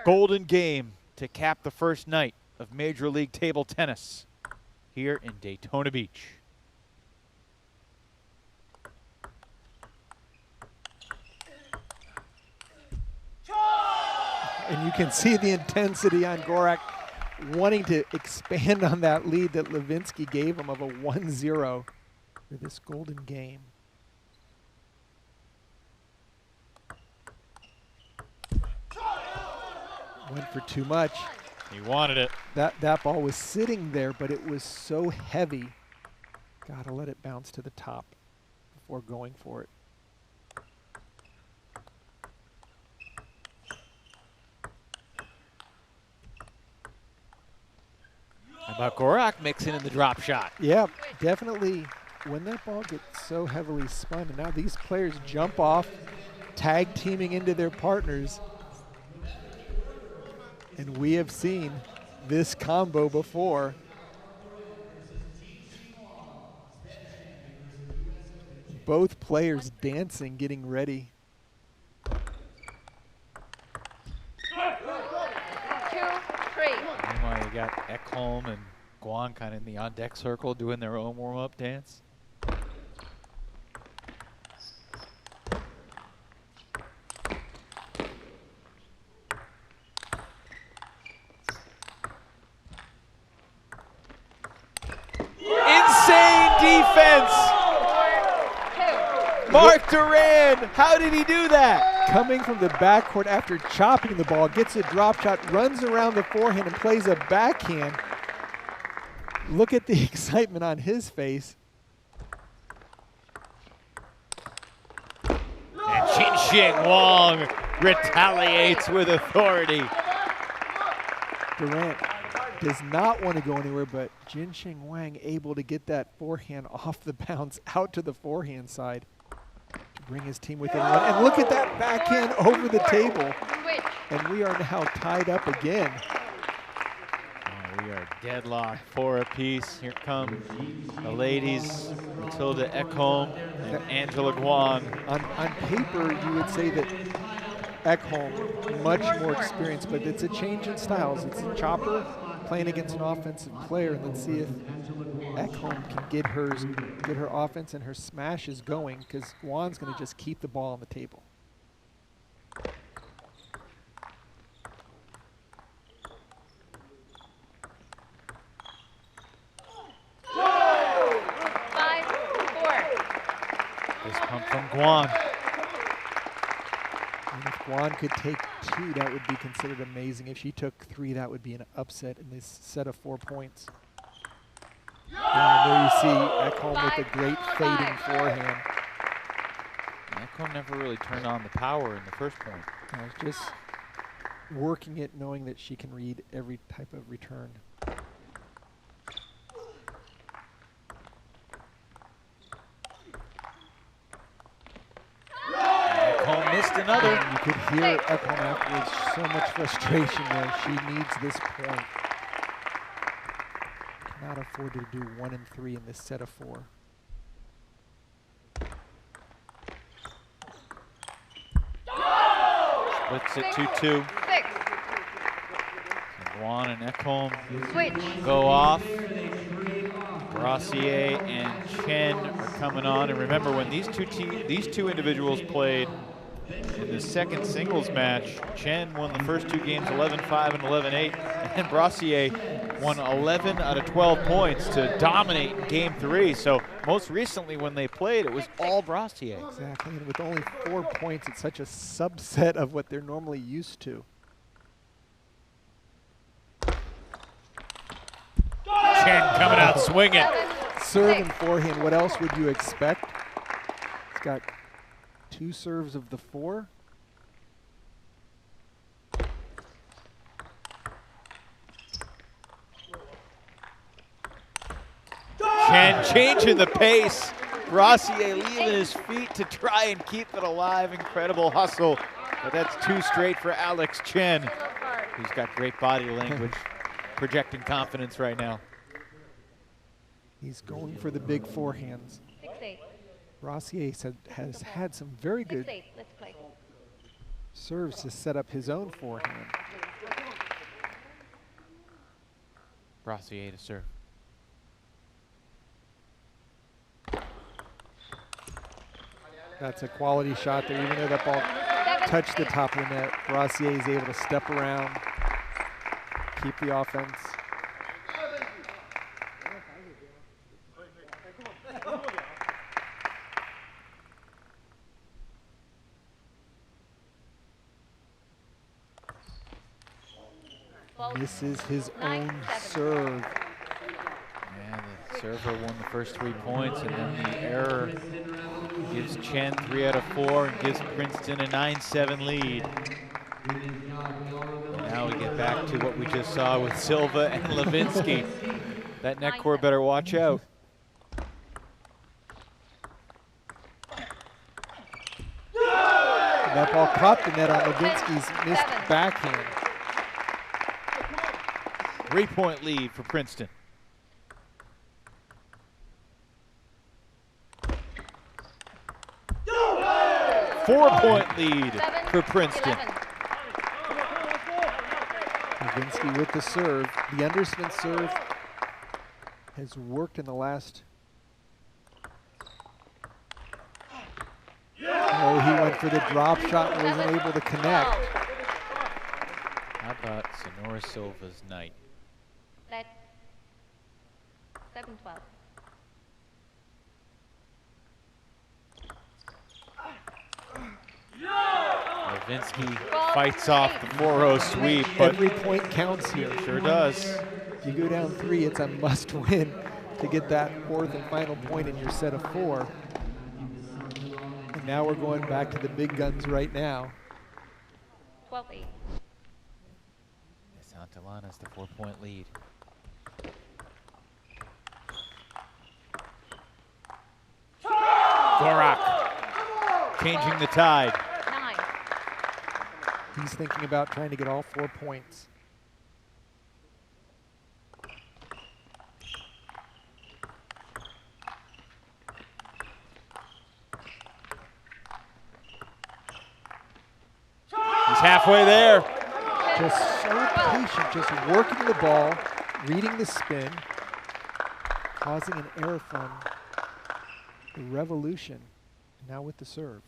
golden game to cap the first night of Major League Table Tennis here in Daytona Beach. And you can see the intensity on Gorak wanting to expand on that lead that Levinsky gave him of a 1-0 for this golden game. Went for too much. He wanted it. That ball was sitting there, but it was so heavy. Gotta let it bounce to the top before going for it. How about Gorak mixing in the drop shot? Yeah, definitely. When that ball gets so heavily spun, and now these players jump off, tag teaming into their partners. And we have seen this combo before. Both players dancing, getting ready. 2-3. Meanwhile, you got Ekholm and Guan kind of in the on-deck circle doing their own warm-up dance. Insane defense! Mark Duran, how did he do that? Coming from the backcourt after chopping the ball, gets a drop shot, runs around the forehand and plays a backhand. Look at the excitement on his face. And Jinxing Wang retaliates with authority. Durant does not want to go anywhere, but Jinxing Wang able to get that forehand off the bounce out to the forehand side to bring his team within one. And look at that backhand over the table. And we are now tied up again. Oh, we are deadlocked, 4 apiece. Here come the ladies, Matilda Ekholm and Angela Guan. On paper, you would say that Ekholm, much more experienced, but it's a change in styles. It's a chopper playing against an offensive player, and let's see if Ekholm can get her offense and her smashes going, because Guan's going to just keep the ball on the table. This pump from Guan. And if Guan could take 2, that would be considered amazing. If she took 3, that would be an upset in this set of 4 points. And there you see Ekholm with a great fading forehand. Ekholm never really turned on the power in the first point. Just working it, knowing that she can read every type of return. Ekholm missed another. You could hear Ekholm afterwards, so much frustration there. She needs this point. Cannot afford to do 1 and 3 in this set of 4. Splits it 2-2. Guan and Ekholm go off. Brassier and Chen are coming on. And remember, when these two individuals played in the second singles match, Chen won the first 2 games 11-5 and 11-8, and Brassier won 11 out of 12 points to dominate in game 3. So most recently when they played, it was all Brassier. Exactly, and with only 4 points, it's such a subset of what they're normally used to. Chen coming out swinging. Serve and forehand, what else would you expect? He's got 2 serves of the 4. Chen changing the pace. Brassier leaving his feet to try and keep it alive. Incredible hustle. But that's 2 straight for Alex Chen, who's got great body language, projecting confidence right now. He's going for the big forehands. 6-8. Brassier has had some very good 6-8. Let's play. serves to set up his own forehand. Brassier to serve. That's a quality shot there, even though that ball touched the top of the net. Brassier is able to step around, keep the offense. This is his own serve. Yeah, the server won the first 3 points, and then the error gives Chen 3 out of 4 and gives Princeton a 9-7 lead. And now we get back to what we just saw with Silva and Levinsky. That net core better watch out. That ball caught the net on Levinsky's missed backhand. 3-point lead for Princeton. Four-point lead for Princeton. Levinsky with the serve. The underspin serve has worked in the last. Oh, he went for the drop shot and wasn't able to connect. How about Sonora Silva's night? 7-12. Levinsky fights off the 4-0 sweep, but every point counts here. Sure does. If you go down 3, it's a must win to get that 4th and final point in your set of 4. And now we're going back to the big guns right now. 12-8. Santillana has the 4-point lead. Gorak changing the tide. 9. He's thinking about trying to get all 4 points. He's halfway there. Just so patient, just working the ball, reading the spin, causing an error from the Revolution. Now with the serve.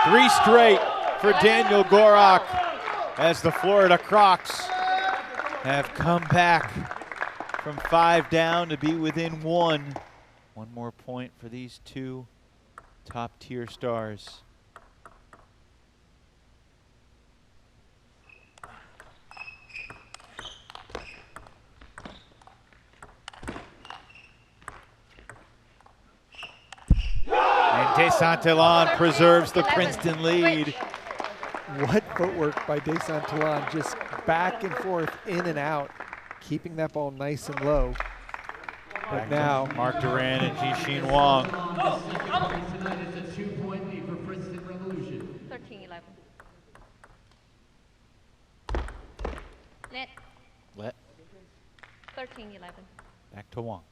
Three straight for Daniel Gorak as the Florida Crocs have come back from 5 down to be within 1. One more point for these two top-tier stars. And Desantillon preserves the Princeton lead. What footwork by Desantillon, just back and forth, in and out, keeping that ball nice and low. But now, Mark Duran and Jishin Wong. 13-11. Net. Let 13-11. back to Wong.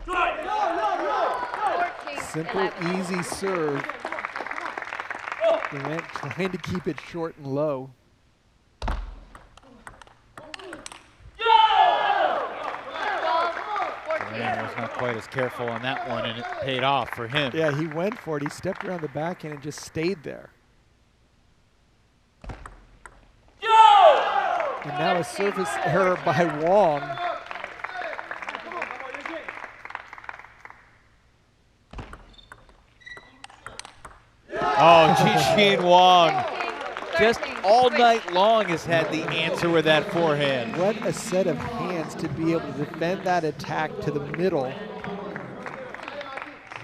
14-11. simple, easy serve. Durant trying to keep it short and low. Duran was not quite as careful on that one, and it paid off for him. Yeah, he went for it. He stepped around the backhand and just stayed there. And now a service error by Wong. Oh, Jishin Wong, just all night long has had the answer with that forehand. What a set of hands to be able to defend that attack to the middle.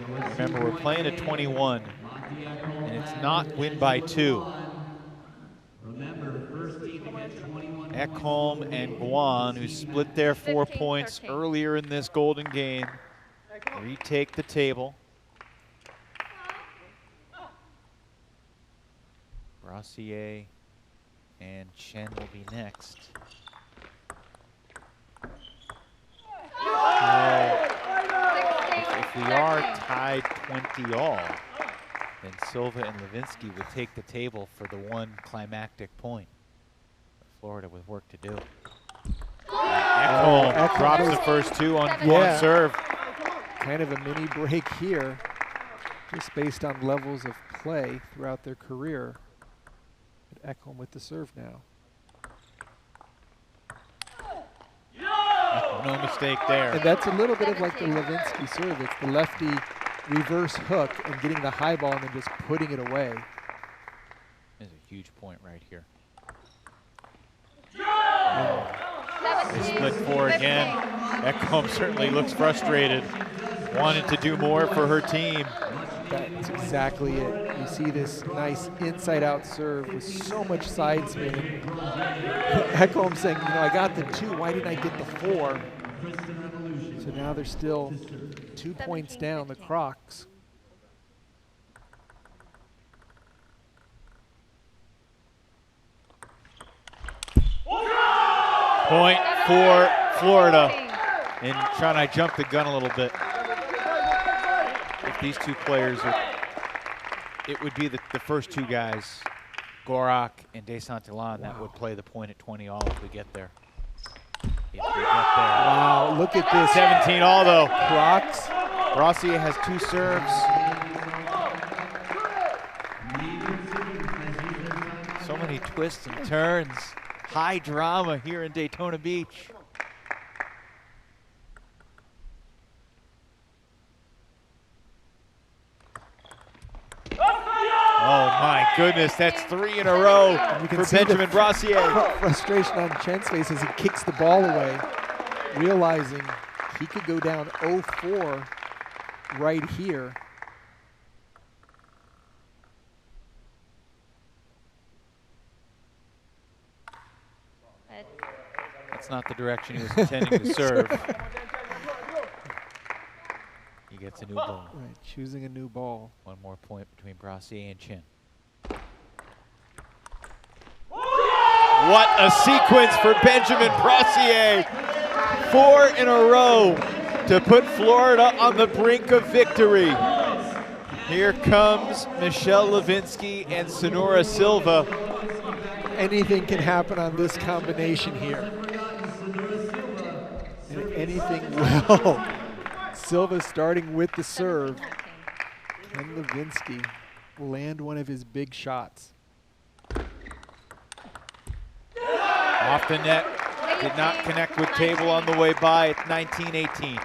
Remember, we're playing at 21, and it's not win by 2. Ekholm and Guan, who split their 4 points earlier in this golden game, retake the table. Brassier and Chen will be next. Oh, if we are tied 20 all, then Silva and Levinsky would take the table for the one climactic point. Florida with work to do. Ekholm drops the first two on serve. Kind of a mini break here, just based on levels of play throughout their career. But Ekholm with the serve now. No mistake there. And that's a little bit of like the Levinsky serve. It's the lefty reverse hook and getting the high ball and then just putting it away. There's a huge point right here. They split four again. Ekholm certainly looks frustrated. Wanted to do more for her team. That's exactly it. You see this nice inside-out serve with so much side spin. Ekholm saying, you know, I got the 2, why didn't I get the 4? So now they're still 2 points down, the Crocs. Point for Florida. And Sean, I jumped the gun a little bit. If these two players are, it would be the first two guys, Gorak and Desantillan, that would play the point at 20 all if we get there. If we get there. Wow, look at this. 17 all though. Crocs. Brossier has 2 serves. So many twists and turns. High drama here in Daytona Beach. Oh my goodness, that's 3 in a row for Benjamin Brossier. Frustration on Chen's face as he kicks the ball away, realizing he could go down 0-4 right here. That's not the direction he was intending to serve. He gets a new ball. Right, choosing a new ball. 1 more point between Brossier and Chen. What a sequence for Benjamin Brossier. 4 in a row to put Florida on the brink of victory. Here comes Michelle Levinsky and Sonora Silva. Anything can happen on this combination here. And anything will. Silva starting with the serve. Can Levinsky land one of his big shots? Off the net, did not connect with table on the way by. It's 19-18.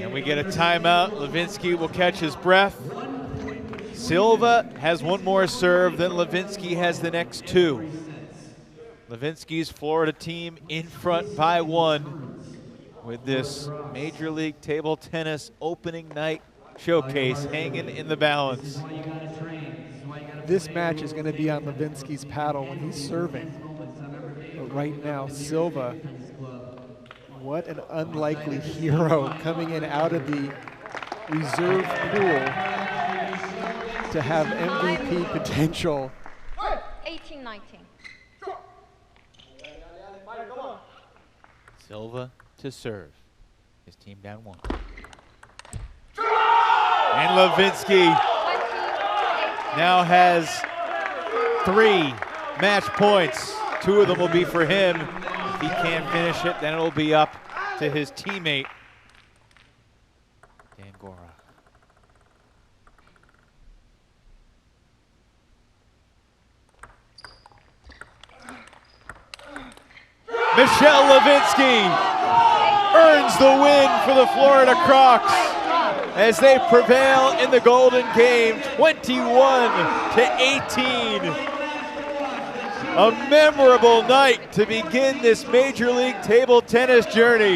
And we get a timeout. Levinsky will catch his breath. Silva has 1 more serve, then Levinsky has the next 2. Levinsky's Florida team in front by 1 with this Major League Table Tennis opening night showcase hanging in the balance. This match is going to be on Levinsky's paddle when he's serving. But right now, Silva, what an unlikely hero coming in out of the reserve pool to have MVP potential. 18-19. Silva to serve. His team down 1. And Levinsky now has 3 match points. 2 of them will be for him. If he can't finish it, then it'll be up to his teammate, Dan Gorak. Michelle Levinsky earns the win for the Florida Crocs as they prevail in the Golden Game, 21-18. A memorable night to begin this Major League Table Tennis journey.